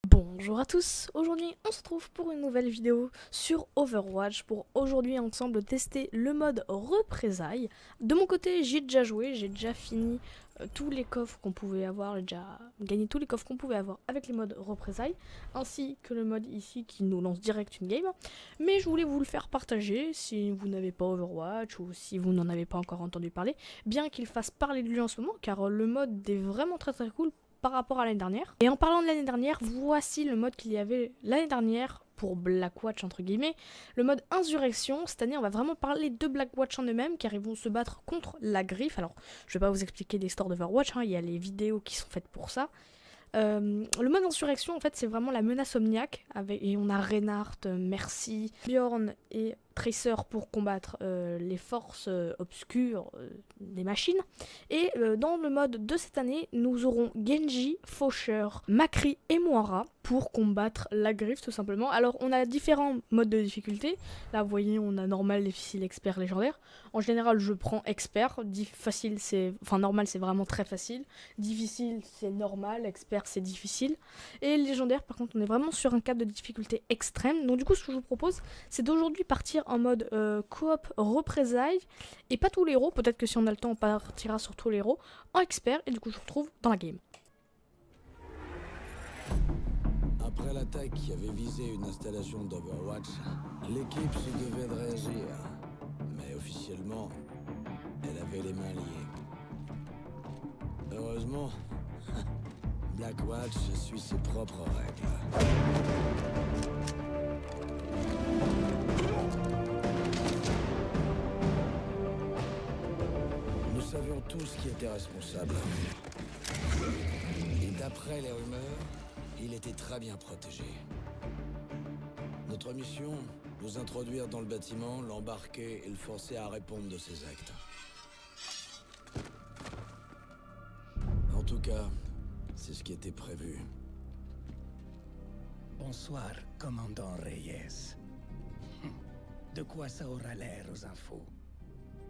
Bonjour à tous, aujourd'hui on se retrouve pour une nouvelle vidéo sur Overwatch pour aujourd'hui ensemble tester le mode représailles. De mon côté j'ai déjà joué, j'ai déjà fini tous les coffres qu'on pouvait avoir, j'ai déjà gagné tous les coffres qu'on pouvait avoir avec les modes représailles, ainsi que le mode ici qui nous lance direct une game. Mais je voulais vous le faire partager si vous n'avez pas Overwatch ou si vous n'en avez pas encore entendu parler, bien qu'il fasse parler de lui en ce moment car le mode est vraiment très cool par rapport à l'année dernière. Et en parlant de l'année dernière, voici le mode qu'il y avait l'année dernière pour Blackwatch entre guillemets, le mode insurrection. Cette année on va vraiment parler de Blackwatch en eux-mêmes car ils vont se battre contre la griffe. Alors je vais pas vous expliquer l'histoire d'Overwatch, il y a les vidéos qui sont faites pour ça. Le mode insurrection en fait c'est vraiment la menace omniaque et on a Reinhardt, Mercy, Bjorn et Tracer pour combattre les forces obscures des machines. Et dans le mode de cette année, nous aurons Genji, Faucheur, Macri et Moira pour combattre la griffe tout simplement. Alors on a différents modes de difficulté. Là vous voyez on a normal, difficile, expert, légendaire. En général je prends expert, facile c'est, enfin normal c'est vraiment très facile, difficile c'est normal, expert c'est difficile. Et légendaire par contre on est vraiment sur un cadre de difficulté extrême. Donc du coup ce que je vous propose c'est d'aujourd'hui partir en mode coop représailles et pas tous les héros, peut-être que si on a le temps on partira sur tous les héros en expert et du coup je vous retrouve dans la game. Après l'attaque qui avait visé une installation d'Overwatch, l'équipe se devait de réagir. Mais officiellement, elle avait les mains liées. Heureusement, Blackwatch suit ses propres règles. Nous savions tous qui était responsable. Et d'après les rumeurs, il était très bien protégé. Notre mission, nous introduire dans le bâtiment, l'embarquer et le forcer à répondre de ses actes. En tout cas, c'est ce qui était prévu. Bonsoir, commandant Reyes. De quoi ça aura l'air aux infos?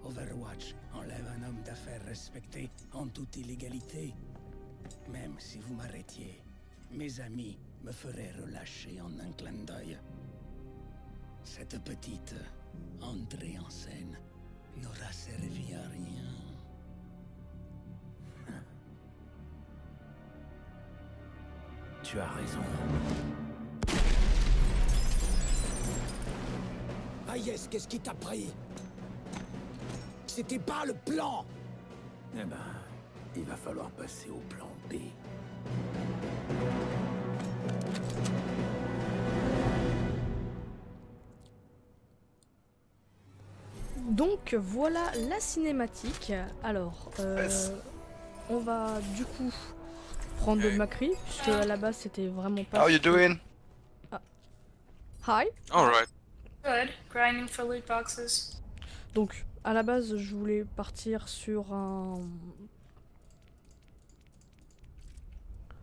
Overwatch enlève un homme d'affaires respecté en toute illégalité. Même si vous m'arrêtiez, mes amis me feraient relâcher en un clin d'œil. Cette petite entrée en scène n'aura servi à rien. Tu as raison. Ah yes, qu'est-ce qui t'a pris? C'était pas le plan! Eh ben, il va falloir passer au plan B. Donc voilà la cinématique. Alors on va du coup prendre le Macri puisque à la base c'était vraiment pas. How you doing? Hi. Alright. Good. Grinding for loot boxes. Donc à la base je voulais partir sur un...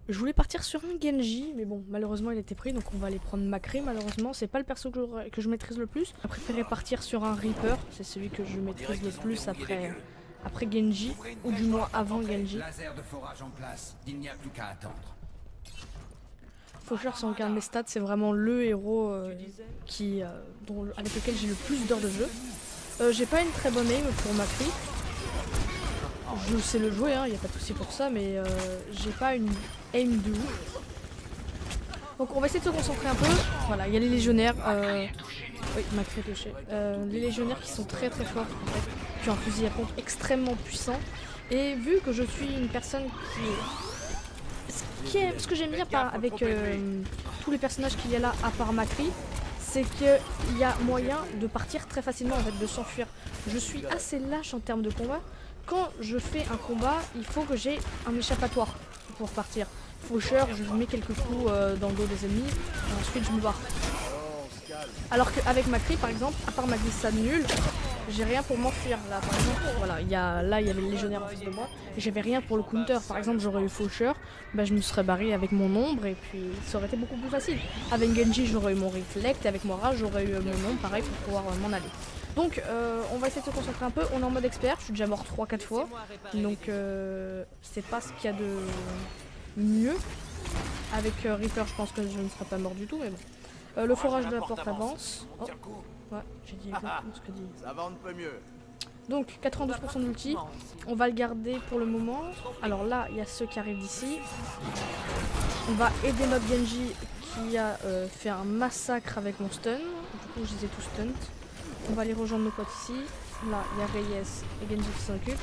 Je voulais partir sur un Genji, mais bon, malheureusement il était pris, donc on va aller prendre Macri. Malheureusement, c'est pas le perso que je maîtrise le plus. J'ai préféré partir sur un Reaper, c'est celui que je maîtrise le plus après Genji, ou du moins avant Genji. Laser de forage en place, il n'y a plus qu'à attendre. Faucheur, si on regarde mes stats, c'est vraiment le héros avec lequel j'ai le plus d'heures de jeu. J'ai pas une très bonne aim pour Macri. Je sais le jouer, y a pas de souci pour ça, mais j'ai pas une aim de ouf. Donc on va essayer de se concentrer un peu. Voilà, il y a les légionnaires. Oui, Macri est touché. Les légionnaires qui sont très forts en fait, qui ont un fusil à pompe extrêmement puissant. Et vu que je suis une personne ce que j'aime bien avec tous les personnages qu'il y a là, à part Macri, c'est qu'il y a moyen de partir très facilement, en fait, de s'enfuir. Je suis assez lâche en termes de combat. Quand je fais un combat, il faut que j'ai un échappatoire pour partir. Faucheur, je mets quelques coups dans le dos des ennemis, et ensuite je me barre. Alors qu'avec Macri, par exemple, à part ma glissade nulle, j'ai rien pour m'enfuir. Là, par exemple, voilà, il y avait le légionnaire en face de moi, et j'avais rien pour le counter. Par exemple, j'aurais eu Faucheur, je me serais barré avec mon ombre, et puis ça aurait été beaucoup plus facile. Avec Genji, j'aurais eu mon reflect, et avec Moira, j'aurais eu mon ombre, pareil, pour pouvoir m'en aller. Donc on va essayer de se concentrer un peu, on est en mode expert, je suis déjà mort 3-4 fois, donc c'est pas ce qu'il y a de mieux. Avec Reaper, je pense que je ne serai pas mort du tout, mais bon. Le forage de la porte avance. Oh. Ouais, j'ai dit exactement ce que dit. Ça va, on ne peut mieux. Donc 92% d'ulti, on va le garder pour le moment. Alors là, il y a ceux qui arrivent d'ici. On va aider notre Genji qui a fait un massacre avec mon stun. Du coup, je les ai tous stunned. On va aller rejoindre nos potes ici. Là, il y a Reyes et Genji qui s'en occupent.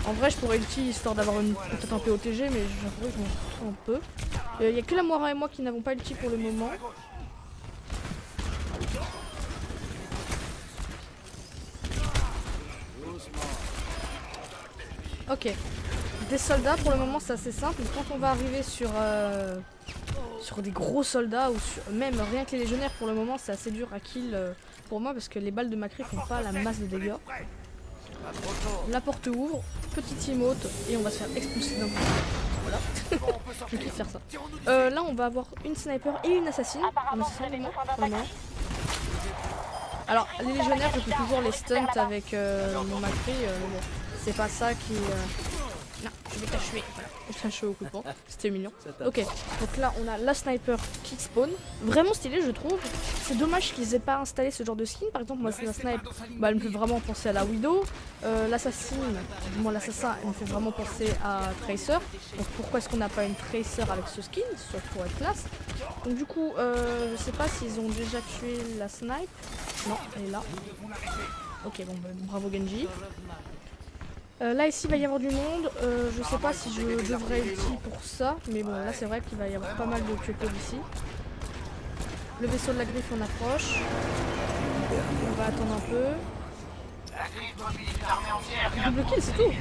En vrai, je pourrais ulti histoire d'avoir peut-être un POTG, mais j'avoue que je m'en fous un peu. Il n'y a que la Moira et moi qui n'avons pas ulti pour le moment. Ok, des soldats pour le moment c'est assez simple, mais quand on va arriver sur des gros soldats ou même rien que les légionnaires pour le moment c'est assez dur à kill pour moi parce que les balles de Macri font pas la masse de dégâts. La porte ouvre, petit emote et on va se faire expulser d'un coup. Voilà, je kiffe faire ça. Là on va avoir une sniper et une assassine, un assassin pour le moment. Alors les légionnaires je peux toujours les stunt avec mon Macri, mais bon. C'est pas ça qui... Non, je vais t'achever. Voilà, je t'ai achevé au coup de poing. C'était mignon. Ok, donc là on a la sniper qui spawn. Vraiment stylé je trouve. C'est dommage qu'ils aient pas installé ce genre de skin. Par exemple moi c'est la snipe, bah, elle me fait vraiment penser à la Widow. L'assassine, moi l'assassin elle me fait vraiment penser à Tracer. Donc pourquoi est-ce qu'on n'a pas une Tracer avec ce skin? Sauf pour être classe. Donc du coup je sais pas s'ils ont déjà tué la snipe. Non, elle est là. Ok bon bah, bravo Genji. Là ici il va y avoir du monde, je sais pas si je devrais ulti pour ça, mais bon là c'est vrai qu'il va y avoir pas mal de Kyoko ici. Le vaisseau de la griffe on approche, on va attendre un peu. Double kill c'est tout.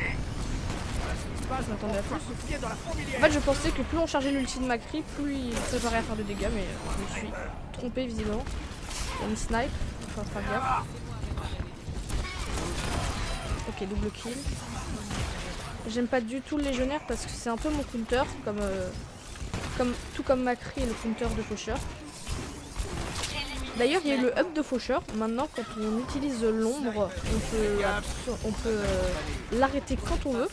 Je m'attendais à plus. En fait je pensais que plus on chargeait l'ulti de Macri, plus il préparait à faire de dégâts, mais je me suis trompé visiblement. Il y a une snipe, il faut faire gaffe. Ok, double kill. J'aime pas du tout le légionnaire parce que c'est un peu mon counter, tout comme Macri et le counter de Faucheur. D'ailleurs, il y a eu le up de Faucheur. Maintenant, quand on utilise l'ombre, on peut l'arrêter quand on veut.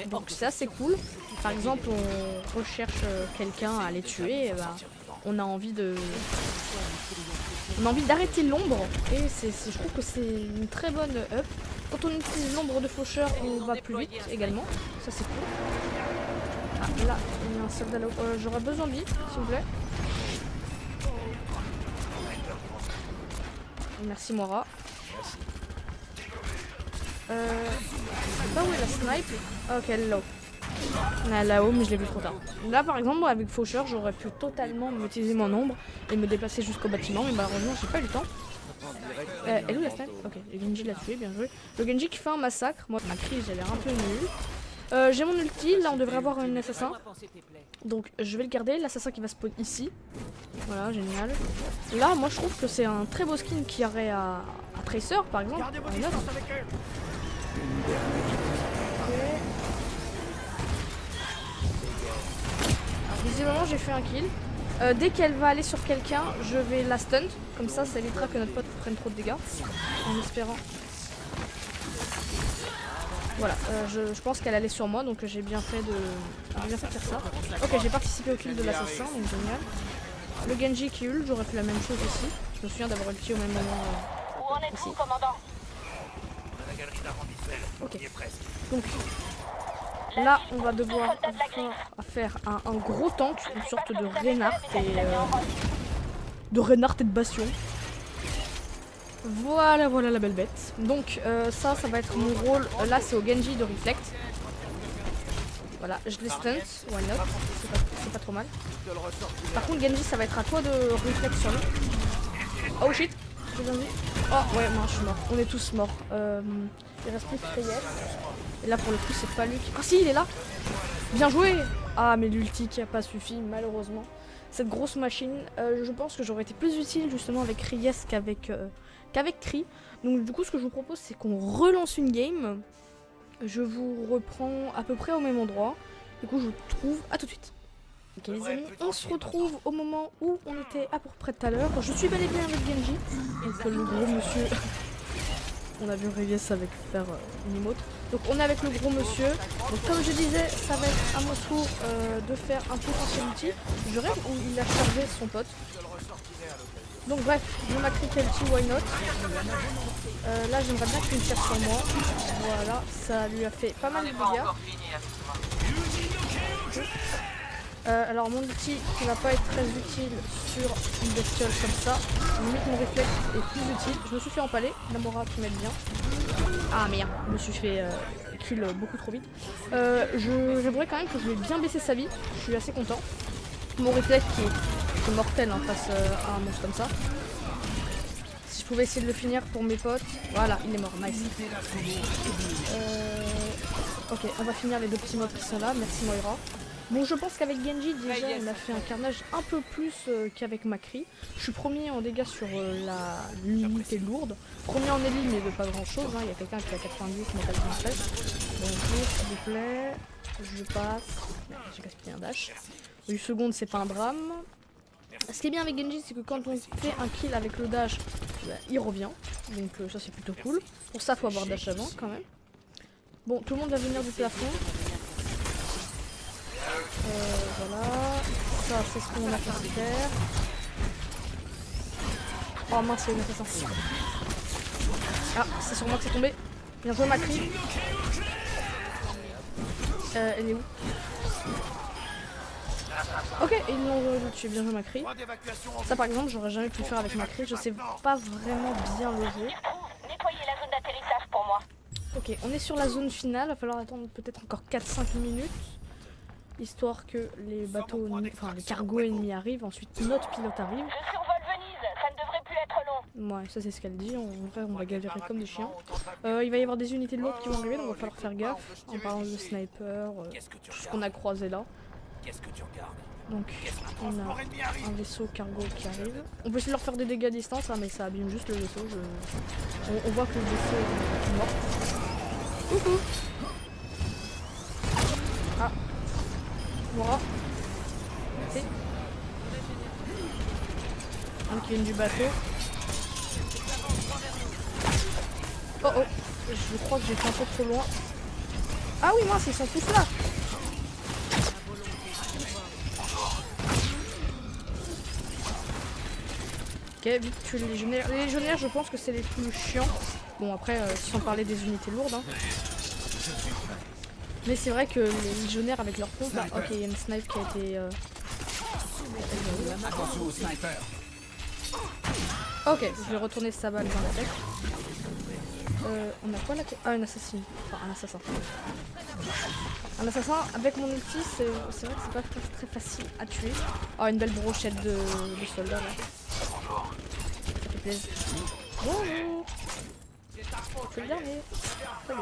Donc c'est assez cool. Par exemple, on recherche quelqu'un à aller tuer, et bah, on a envie d'arrêter l'ombre et je trouve que c'est une très bonne up. Quand on utilise l'ombre de Faucheur, on va plus vite également. Ça c'est cool. Ah là, il y a un soldat là. J'aurais besoin de vie, s'il vous plaît. Merci Moira. Je sais pas où est la snipe. Ok, elle est là-haut. Elle est là-haut, mais je l'ai vu trop tard. Là par exemple, moi, avec Faucheur, j'aurais pu totalement utiliser mon ombre et me déplacer jusqu'au bâtiment, mais malheureusement, j'ai pas eu le temps. Elle est où la snipe? Ok, le Genji l'a tué, bien joué. Le Genji qui fait un massacre. Moi, ma crise, j'ai l'air un peu nulle. J'ai mon ulti, là on devrait avoir un assassin. Donc je vais le garder, l'assassin qui va spawn ici. Voilà, génial. Là, moi je trouve que c'est un très beau skin qui aurait à Tracer par exemple. Alors, visiblement j'ai fait un kill. Dès qu'elle va aller sur quelqu'un, je vais la stun. Comme ça évitera que notre pote prenne trop de dégâts. En espérant. Voilà, je pense qu'elle allait sur moi, donc j'ai bien fait de faire ça. Ok, j'ai participé au kill de l'assassin, donc génial. Le Genji qui ult, j'aurais fait la même chose aussi. Je me souviens d'avoir ulti au même moment ici. Ok, donc là on va devoir faire un gros tank, une sorte de Reinhardt et de Bastion. Voilà la belle bête. Donc ça va être mon rôle. Là c'est au Genji de reflect. Voilà, je les stunt, why not, c'est pas trop mal. Par contre Genji ça va être à toi de reflect sur lui. Oh shit, j'ai bien vu. Oh ouais, non je suis mort, on est tous morts. Il reste plus que Reyes. Et là pour le coup c'est pas lui qui... Ah si il est là. Bien joué. Ah mais l'ulti qui a pas suffi malheureusement. Cette grosse machine, je pense que j'aurais été plus utile justement avec Reyes qu'avec Kree. Donc du coup ce que je vous propose c'est qu'on relance une game. Je vous reprends à peu près au même endroit. Du coup je vous trouve à tout de suite. Ok les amis, on se retrouve au moment où on était à peu près tout à l'heure. Je suis bel et bien avec Genji. Donc le gros monsieur. On a vu Reyes avec faire une emote. Donc on est avec le gros monsieur. Donc comme je disais, ça va être à mon tour de faire un potentiel ulti. Je rêve où il a chargé son pote. Donc bref, je m'accrie ulti, why not. Là j'aimerais bien qu'il me tire sur moi. Voilà, ça lui a fait pas mal de dégâts. Alors mon ulti qui va pas être très utile sur une bestiole comme ça. Limite mon réflexe est plus utile. Je me suis fait empaler, Namora qui m'aide bien. Ah merde, je me suis fait kill beaucoup trop vite. J'aimerais quand même que je lui ai bien baissé sa vie. Je suis assez content. Mon réflexe qui est mortel hein, face à un monstre comme ça. Si je pouvais essayer de le finir pour mes potes. Voilà, il est mort, nice. Ok, on va finir les deux petits mobs qui sont là. Merci Moira. Bon, je pense qu'avec Genji, déjà, on a fait un carnage un peu plus qu'avec Macri. Je suis premier en dégâts sur l'unité lourde. Premier en élite, mais de pas grand chose. Hein. Il y a quelqu'un qui a 90, mais 93. Bonjour, s'il vous plaît. Je passe. J'ai gaspillé un dash. 8 secondes, c'est pas un drame. Ce qui est bien avec Genji, c'est que quand on fait un kill avec le dash, bah, il revient. Donc ça, c'est plutôt cool. Pour ça, faut avoir dash avant, quand même. Bon, tout le monde va venir du plafond. Voilà, ça c'est ce qu'on a fait faire. Oh mince, c'est une assassin. Ah, c'est sur moi que c'est tombé. Bien joué Macri. Elle est où? Ok, ils l'ont tué, bien joué Macri. Ça par exemple, j'aurais jamais pu le faire avec Macri, je sais pas vraiment bien le jeu. Nettoyez la zone d'atterrissage pour moi. Ok, on est sur la zone finale, il va falloir attendre peut-être encore 4-5 minutes. Histoire que les bateaux, enfin les cargos ennemis arrivent, ensuite notre pilote arrive. Je survole Venise, ça ne devrait plus être long. Ouais, ça c'est ce qu'elle dit, en vrai on va galérer comme des chiens. Il va y avoir des unités de l'autre qui vont arriver, donc il va falloir faire gaffe. En parlant de sniper, tout ce qu'on a croisé là. Donc on a un vaisseau cargo qui arrive. On peut essayer de leur faire des dégâts à distance, hein, mais ça abîme juste le vaisseau. On voit que le vaisseau est mort. Coucou. Ah. Voilà. Merci. Un qui vient du bateau. Oh oh. Je crois que j'ai fait un peu trop loin. Ah oui mince, ils sont tous là. Ok, vite tuer les légionnaires. Les légionnaires je pense que c'est les plus chiants. Bon après sans parler des unités lourdes hein. Mais c'est vrai que les légionnaires avec leur pompe, bah, ok, il y a une snipe qui a été... Attention au sniper. Ok, je vais retourner sa balle dans la tête. On a quoi là? Ah, une assassine. Enfin, un assassin. Un assassin avec mon ulti, c'est vrai que c'est pas très facile à tuer. Oh, une belle brochette de soldats là. Ça fait plaisir. Bonjour. C'est le dernier. Salut.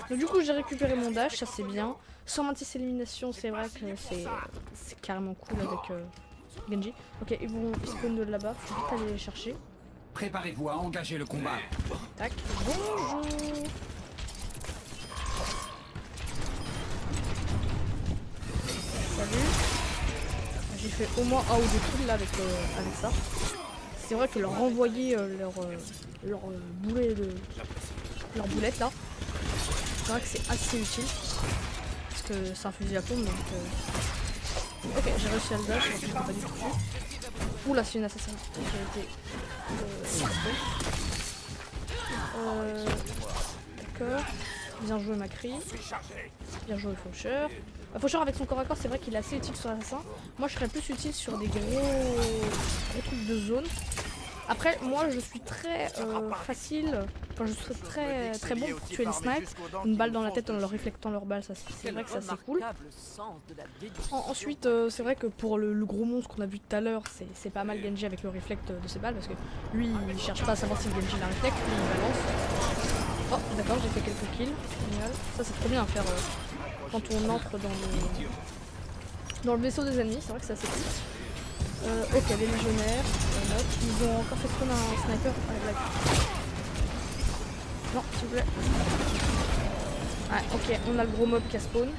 Donc du coup j'ai récupéré mon dash, ça c'est bien. 126 éliminations, c'est vrai que c'est carrément cool avec Genji. Ok, ils vont spawn de là-bas, faut vite aller les chercher. Préparez-vous à engager le combat. Tac, bonjour. Salut. J'ai fait au moins un ou deux kills là avec ça. C'est vrai que leur renvoyer leur boulet de... leur boulette là, c'est vrai que c'est assez utile parce que c'est un fusil à pompe donc ok, j'ai réussi à le dash, je pas du tout dessus. Oula, c'est une assassin qui a été d'accord, bien joué Macri, bien joué Faucheur. Faucheur avec son corps à corps, c'est vrai qu'il est assez utile sur l'assassin. Moi je serais plus utile sur des gros trucs de zone. Après, moi je suis très facile, enfin je serais très bon pour tuer les snipes. Une balle dans la tête en leur réflectant leur balle, c'est vrai que ça c'est cool. Ensuite, c'est vrai que pour le gros monstre qu'on a vu tout à l'heure, c'est pas mal Genji avec le réflecte de ses balles parce que lui il cherche pas à savoir si Genji la réflecte, lui il balance. Oh d'accord, j'ai fait quelques kills, génial. Ça c'est trop bien à faire quand on entre dans le vaisseau des ennemis, c'est vrai que c'est assez cool. Ok, les légionnaires, ils ont encore fait spawn un sniper. Non, s'il vous plaît. Ah, ok, on a le gros mob qui a spawn.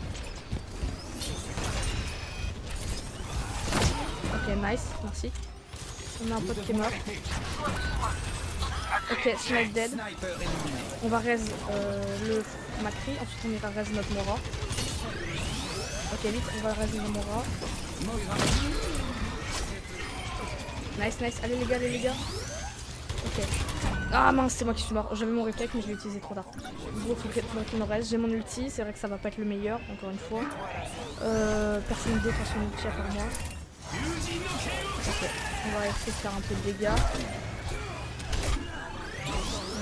Ok, nice, merci. On a un pote qui est mort. Ok, Smite dead. Sniper éliminé. On va raise le Macri, ensuite on ira raise notre Mora. Ok, vite, on va raise notre Mora. Nice, nice. Allez les gars. Ok. Ah mince, c'est moi qui suis mort. J'avais mon réflexe mais je l'ai utilisé trop tard. Bon, faut qu'on en reste. J'ai mon ulti, c'est vrai que ça va pas être le meilleur, encore une fois. Personne ne défend son ulti à part moi. Ok, on va essayer de faire un peu de dégâts.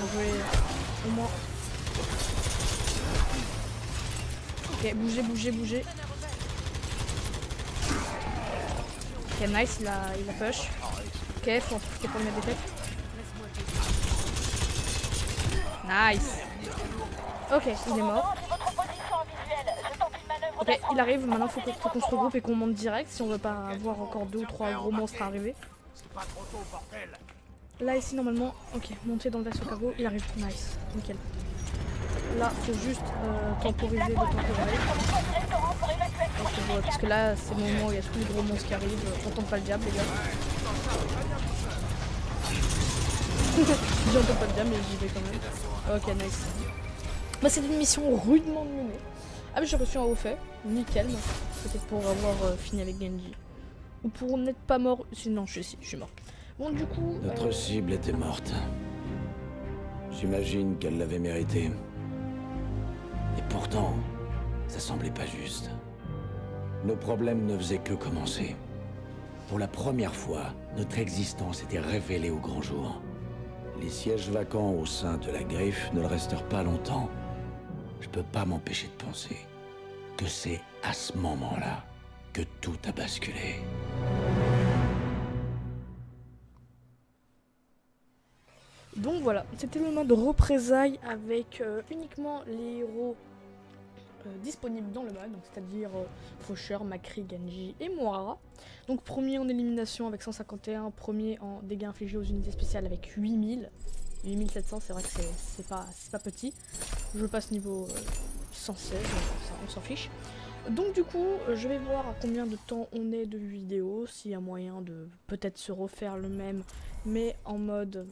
On va jouer au moins. Ok, bougez. Ok, nice, il a push. Ok, faut en profiter pour le mettre des têtes. Nice. Ok, il est mort. Votre position en visuel. Je tente une manœuvre Ok, il arrive, maintenant faut qu'on se regroupe et qu'on monte direct si on veut pas avoir encore 2 ou 3 gros monstres à arriver. Là ici normalement, ok, monter dans le vaisseau cargo, il arrive, nice, nickel. Là faut juste temporiser le temps que j'arrive. Ok, bon, parce que là c'est le moment où il y a tous les gros monstres qui arrivent, on tente pas le diable les gars. J'entends pas le diable mais j'y vais quand même. Ok, nice. Bah c'est une mission rudement menée. Ah mais j'ai reçu un haut fait, nickel, peut-être pour avoir fini avec Genji. Ou pour n'être pas mort, sinon je suis mort. Bon du coup... Notre cible était morte. J'imagine qu'elle l'avait mérité. Et pourtant, ça semblait pas juste. Nos problèmes ne faisaient que commencer. Pour la première fois, notre existence était révélée au grand jour. Les sièges vacants au sein de la Griffe ne le restèrent pas longtemps. Je peux pas m'empêcher de penser que c'est à ce moment-là que tout a basculé. Donc voilà, c'était le mode représailles avec uniquement les héros disponibles dans le mode, c'est-à-dire Faucheur, Macri, Genji et Moara. Donc premier en élimination avec 151, premier en dégâts infligés aux unités spéciales avec 8000. 8700, c'est vrai que c'est pas petit. Je passe niveau 116, on s'en fiche. Donc du coup, je vais voir à combien de temps on est de vidéo, s'il y a moyen de peut-être se refaire le même, mais en mode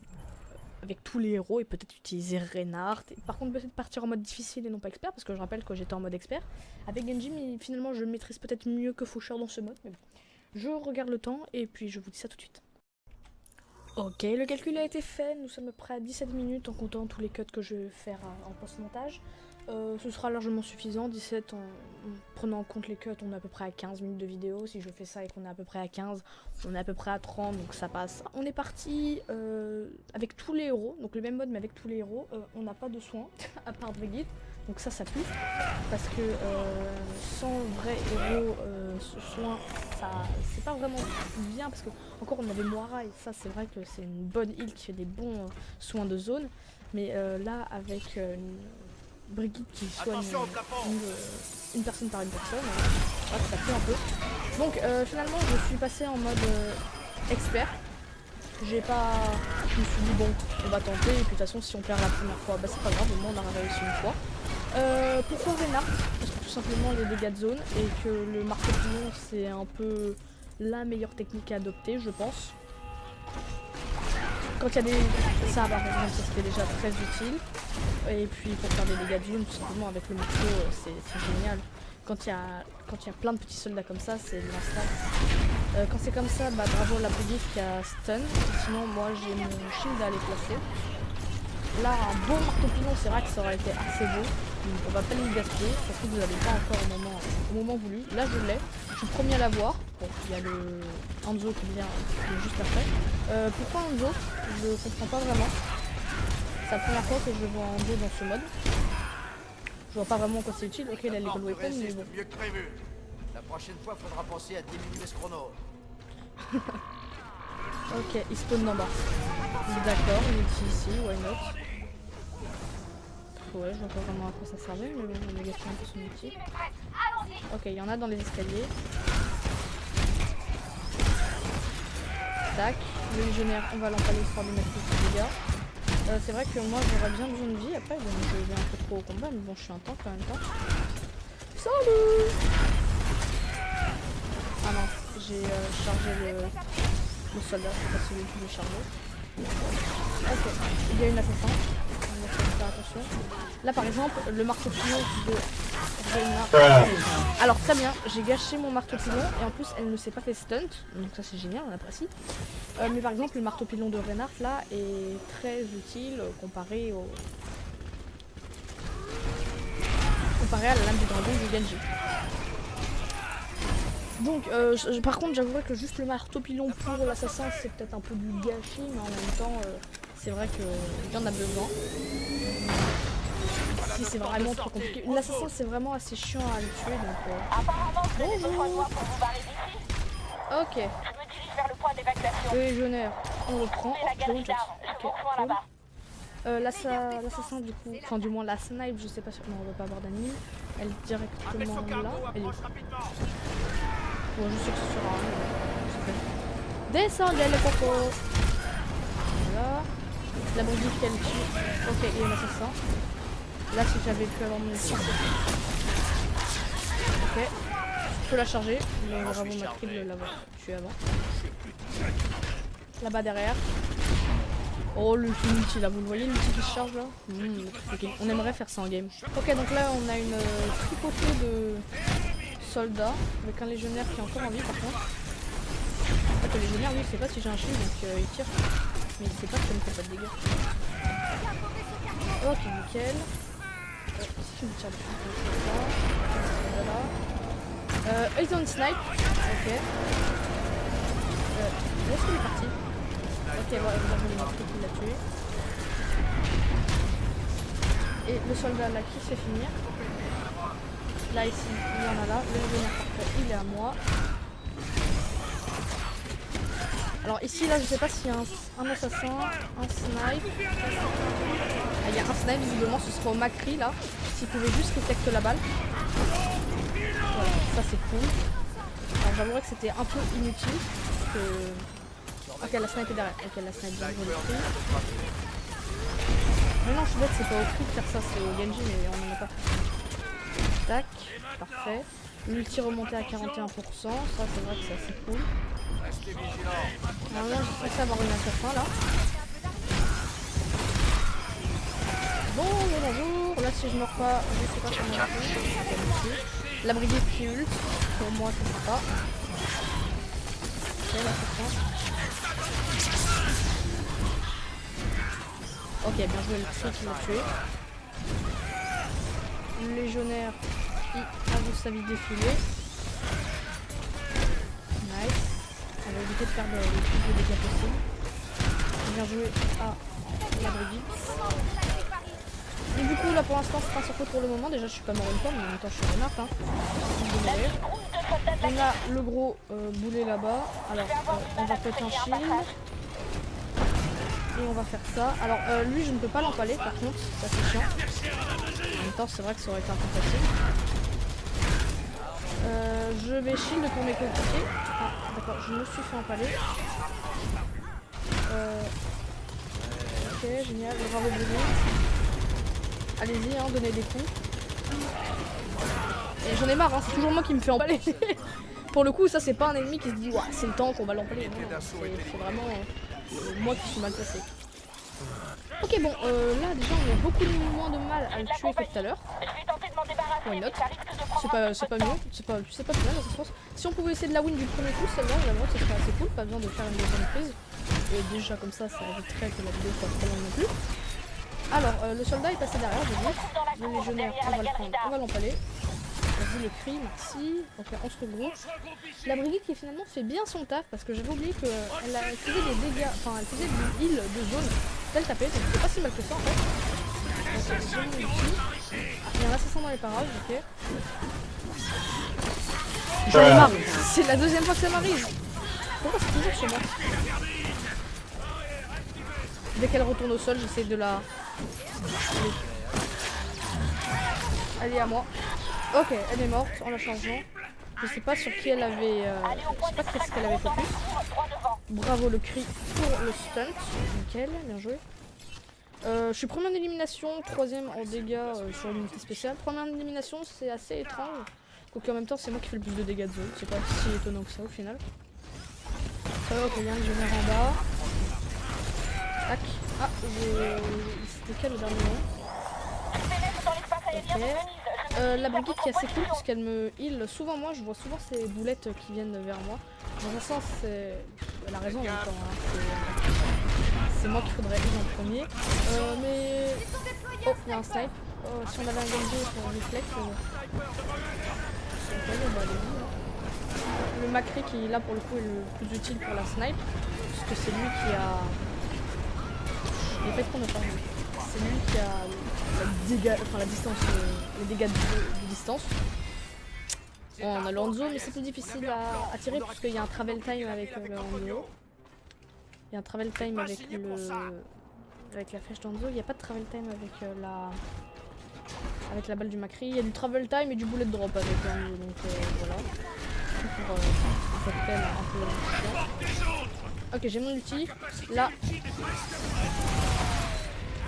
avec tous les héros et peut-être utiliser Reinhardt. Et par contre peut-être partir en mode difficile et non pas expert, parce que je rappelle que j'étais en mode expert avec Genji, mais finalement je maîtrise peut-être mieux que Faucheur dans ce mode, mais bon. Je regarde le temps et puis je vous dis ça tout de suite. Ok, le calcul a été fait, nous sommes près à 17 minutes en comptant tous les cuts que je vais faire en post-montage. Ce sera largement suffisant, 17 en prenant en compte les cuts, on est à peu près à 15 minutes de vidéo. Si je fais ça et qu'on est à peu près à 15, on est à peu près à 30, donc ça passe. On est parti avec tous les héros, donc le même mode mais avec tous les héros. On n'a pas de soins, à part Brigitte, donc ça pue. Parce que sans vrai héros soin, ça c'est pas vraiment bien, parce que encore on avait Moira et ça c'est vrai que c'est une bonne heal qui fait des bons soins de zone. Mais là avec... Brigitte qui soigne une personne par une personne, ça fait un peu. Donc finalement je suis passée en mode expert. Je me suis dit bon, on va tenter et puis de toute façon si on perd la première fois, bah c'est pas grave, au moins on aura réussi une fois. Pourquoi Reinhardt? Parce que tout simplement les dégâts de zone et que le marteau-pilon c'est un peu la meilleure technique à adopter je pense. Quand il y a des... ça par exemple, ça c'était déjà très utile. Et puis pour faire des dégâts de zone, tout simplement avec le marteau, c'est génial. Quand il y a plein de petits soldats comme ça, c'est l'instant. Quand c'est comme ça, bah bravo la Brigitte qui a stun. Sinon moi j'ai mon shield à aller placer. Là un beau marteau pilon, c'est vrai que ça aurait été assez beau. On va pas le gaspiller, surtout que vous n'avez pas encore au moment voulu. Là je l'ai, je suis le premier à l'avoir. Bon, il y a le Hanzo qui vient juste après. Pourquoi Hanzo? Je comprends pas vraiment. C'est la première fois que je vois Hanzo dans ce mode. Je vois pas vraiment quoi c'est utile. Ok, il a les gold weapons, mais bon. Mieux que prévu. La prochaine fois, faudra penser à diminuer ce chrono. Ok, il spawn d'en bas. D'accord, il est ici, why not? Ouais, je vois pas vraiment à quoi ça servait, mais bon, on a gâché un peu son outil. Ok, il y en a dans les escaliers. Tac, le légionnaire, on va l'empaler histoire de mettre plus de dégâts. C'est vrai que moi j'aurais bien besoin de vie après, donc je vais un peu trop au combat, mais bon, je suis un tank en même temps. Salut! Ah non, j'ai chargé le soldat, c'est pas celui que je vais charger. Ok, il y a une assassin. On va faire attention. Là par exemple, le marteau pilon de Reinhardt. Alors très bien, j'ai gâché mon marteau pilon et en plus elle ne s'est pas fait stunt. Donc ça c'est génial, on apprécie. Mais par exemple, le marteau pilon de Reinhardt là est très utile comparé à la lame du dragon du Genji. Donc, par contre, j'avouerais que juste le marteau pilon pour l'assassin, c'est peut-être un peu du gâchis, mais en même temps, c'est vrai qu'il y en a besoin. Si c'est vraiment trop compliqué. L'assassin, c'est vraiment assez chiant à le tuer, donc... Bonjour. Ok. Je me dirige vers le point d'évacuation. Légionnaire, on le prend. C'est la Oh, galerie bon, d'armes. Je ok, vous rejoins cool. là-bas. L'assassin du coup, enfin du moins la snipe, je sais pas sur... Non, on va pas avoir d'anime. Elle est directement là. Elle est... Bon, je sais que ce sera rien. Descendez les cocos. Voilà. La brigade qu'elle tue. Ok, il y a l'assassin. Là, si j'avais pu avoir mon tir. Ok. Je peux la charger. Mais bravo ma pris de l'avoir tué avant. Là-bas derrière. Oh, le multi là, vous le voyez, l'ulti qui se charge là. On aimerait faire ça en game. Ok, donc là, on a une tripotée de soldats avec un légionnaire qui est encore en vie par contre. En fait, le légionnaire, lui, il sait pas si j'ai un shield, donc il tire. Mais il sait pas que ça me fait pas de dégâts. Ok, nickel. Si tu me tires dessus, voilà. Ils ont une snipe. Ok. Où est-ce qu'il est parti? Ok, voilà, vous avez marqué qu'il l'a tué. Et le soldat là qui se fait finir. Là ici, il y en a là. Le légionnaire parfait, il est à moi. Alors ici, là, je sais pas s'il y a un assassin, un snipe. Ah, il y a un snipe, visiblement, ce sera au Macri là. S'il pouvait juste détecter la balle. Voilà, ça c'est cool. Alors j'avouerais que c'était un peu inutile. Parce que... Ok, la snipe est derrière. Ok, la snipe est derrière. Mais non, je suis bête, c'est pas au cri de faire ça, c'est au Genji, mais on en a pas. Tac, parfait. L'ulti remonté à 41%, ça c'est vrai que c'est assez cool. Normalement, je suis censé avoir une assassin là. Bonjour. Là, si je meurs pas, je sais pas comment on fait. La brigade qui ult, pour moi c'est sympa. Ok, l'assassin. Ok, bien joué le cri qui l'a tué. Le légionnaire qui a vu sa vie défiler. Nice. On va éviter de perdre le plus de dégâts possible. Bien joué à la brigade. Et du coup là pour l'instant c'est pas sur faute pour le moment. Déjà je suis pas mort une fois mais en même temps je suis Reinhardt hein. On a le gros boulet là-bas. Alors on va péter un shield. Et on va faire ça. Alors lui je ne peux pas l'empaler par contre, ça c'est chiant. En même temps c'est vrai que ça aurait été un peu facile. Je vais shield pour mes coéquipiers. Ah d'accord, je me suis fait empaler. Ok, génial, bravo bravo. Allez-y, hein, donnez des coups. Et j'en ai marre, hein, c'est toujours moi qui me fais empaler. Pour le coup, ça c'est pas un ennemi qui se dit ouais, c'est le temps qu'on va l'empaler. C'est vraiment moi qui suis mal placé. Ok, bon, là déjà on a beaucoup moins de mal à le tuer que tout à l'heure. Why not? C'est pas mieux, c'est pas plus mal, je pense. Si on pouvait essayer de la win du premier coup, celle-là, j'avoue que ce serait assez cool, pas besoin de faire une deuxième prise. Et déjà comme ça éviterait que la vidéo soit trop longue non plus. Alors, le soldat est passé derrière, je dis. Le légionnaire, on va le prendre, on va l'empaler. Vas-y, le cri, merci. Ok, on se regroupe. La brigade qui finalement fait bien son taf parce que j'avais oublié qu'elle faisait des dégâts, enfin elle faisait du heal de zone. Elle tapait, donc c'est pas si mal que ça en fait. Donc, il y a un assassin dans les parages, ok. J'en ai marre, c'est la deuxième fois que ça m'arrive. Pourquoi c'est toujours chez moi? Dès qu'elle retourne au sol, j'essaie de la... Elle est à moi. Ok, elle est morte en la changeant. Je sais pas sur qui elle avait... je sais pas qu'est-ce qu'elle avait focus. Bravo le cri pour le stunt. Nickel, bien joué. Je suis première en élimination, troisième en dégâts sur l'unité spéciale. Première en élimination, c'est assez étrange. Quoique en même temps, c'est moi qui fais le plus de dégâts de zone. C'est pas si étonnant que ça au final. Ok, il y a un légionnaire en bas. Tac. Ah, c'était quel le dernier nom? Ok. La Brigitte qui est assez cool parce qu'elle me heal souvent. Moi, je vois souvent ces boulettes qui viennent vers moi. Dans un sens, elle a raison en même temps. Hein. C'est moi qu'il faudrait heal en premier. Mais. Oh, il y a un snipe. Oh, si on avait un Genji pour un réflexe. Le Macri qui là pour le coup est le plus utile pour la snipe. Parce que c'est lui qui a. Il est pas qu'on a pas. C'est lui qui a la distance, les dégâts de distance. Bon, on a le Hanzo, mais c'est plus difficile à tirer parce qu'il y a un travel time avec le Hanzo. Il y a un travel time avec la flèche d'Hanzo. Il n'y a pas de travel time avec la balle du Macri. Il y a du travel time et du bullet drop avec le Hanzo. Donc voilà. Pour cette peine un peu chiant. Ok, j'ai mon ulti. Là.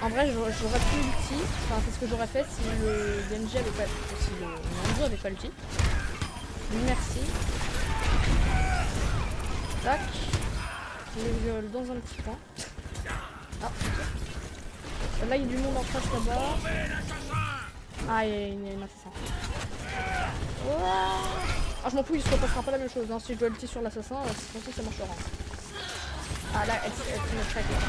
En vrai, j'aurais pu ulti, enfin c'est ce que j'aurais fait si le Genji avait pas, si le Hanzo avait pas l'ulti. Merci. Tac. Je le viole dans un petit coin. Ah, ok. Là il y a du monde en face là-bas. Ah, il y a une assassin. Ah, je m'en fous, il se repassera pas la même chose. Hein. Si je dois ulti sur l'assassin, c'est censé ça marchera. Ah là, elle se met très bien.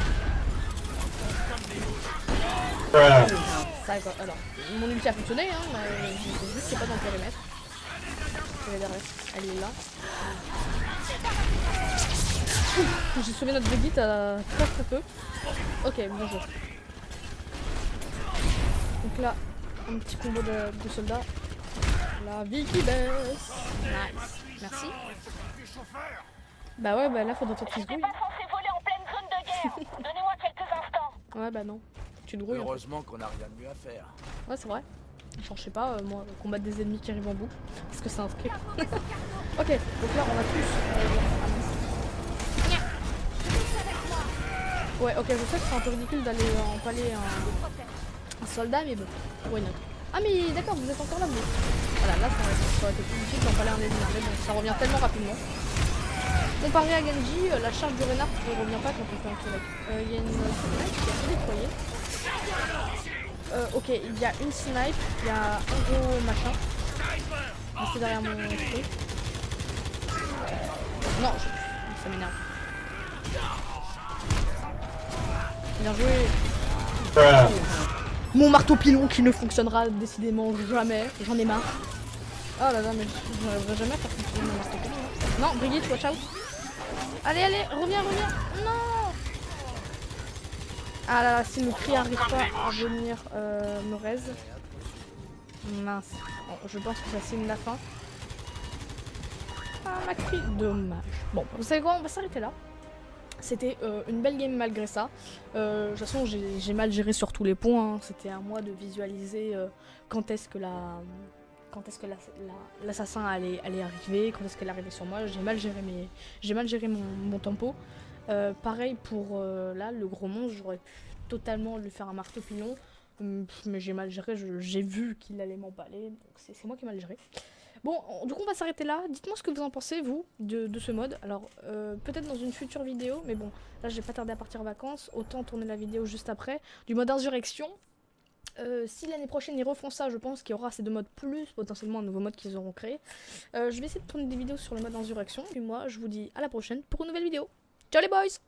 Ça, alors, mon ulti a fonctionné, hein, mais juste c'est pas dans le périmètre. Elle est là. J'ai sauvé notre Brigitte à très peu. Ok, bien joué. Donc là, un petit combo de soldats. La vie qui baisse. Nice. Merci. Bah ouais, bah là faudrait peut-être qu'ils se grouillent. Donnez-moi quelques instants. Ouais, bah non. Tu te grouilles. Heureusement qu'on n'a rien de mieux à faire. Ouais, c'est vrai. Genre, je sais pas, moi, combattre des ennemis qui arrivent en bout. Parce que c'est un script. Ok, donc là, on a tous. Ouais, ok, je sais que c'est un peu ridicule d'aller empaler un soldat, mais bon, why not. Ah, mais d'accord, vous êtes encore là, vous. Voilà, là, ça aurait été plus difficile d'empaler un ennemi, mais bon, ça revient tellement rapidement. Comparé à Genji, la charge du renard ne revient pas quand on fait un collègue. Il y a une snipe qui a été déployée. Ok, il y a une snipe, il y a un gros machin. C'est derrière mon truc. Non, ça m'énerve. Bien joué. Mon marteau pilon qui ne fonctionnera décidément jamais. J'en ai marre. Oh là là, mais je n'arriverai jamais à faire fonctionner mon marteau pilon. Non, Brigitte, watch out. Allez, allez, reviens. Non. Ah là là, si le cri n'arrive pas à venir me raise. Mince. Bon, je pense que ça signe la fin. Ah, ma cri. Dommage. Bon, vous savez quoi, on va s'arrêter là. C'était une belle game malgré ça. De toute façon, j'ai mal géré sur tous les points. Hein. C'était à moi de visualiser quand est-ce que l'assassin allait arriver, quand est-ce qu'elle arrivait sur moi. J'ai mal géré mon tempo. Pareil pour là, le gros monstre, j'aurais pu totalement lui faire un marteau pilon. Mais j'ai mal géré, j'ai vu qu'il allait m'empaler. Donc c'est moi qui ai mal géré. Bon, du coup on va s'arrêter là. Dites-moi ce que vous en pensez, vous, de ce mode. Alors, peut-être dans une future vidéo, mais bon, là j'ai pas tardé à partir en vacances. Autant tourner la vidéo juste après. Du mode Insurrection. Si l'année prochaine ils refont ça, je pense qu'il y aura ces deux modes plus potentiellement un nouveau mode qu'ils auront créé. Je vais essayer de tourner des vidéos sur le mode Insurrection. Et moi, je vous dis à la prochaine pour une nouvelle vidéo. Ciao les boys!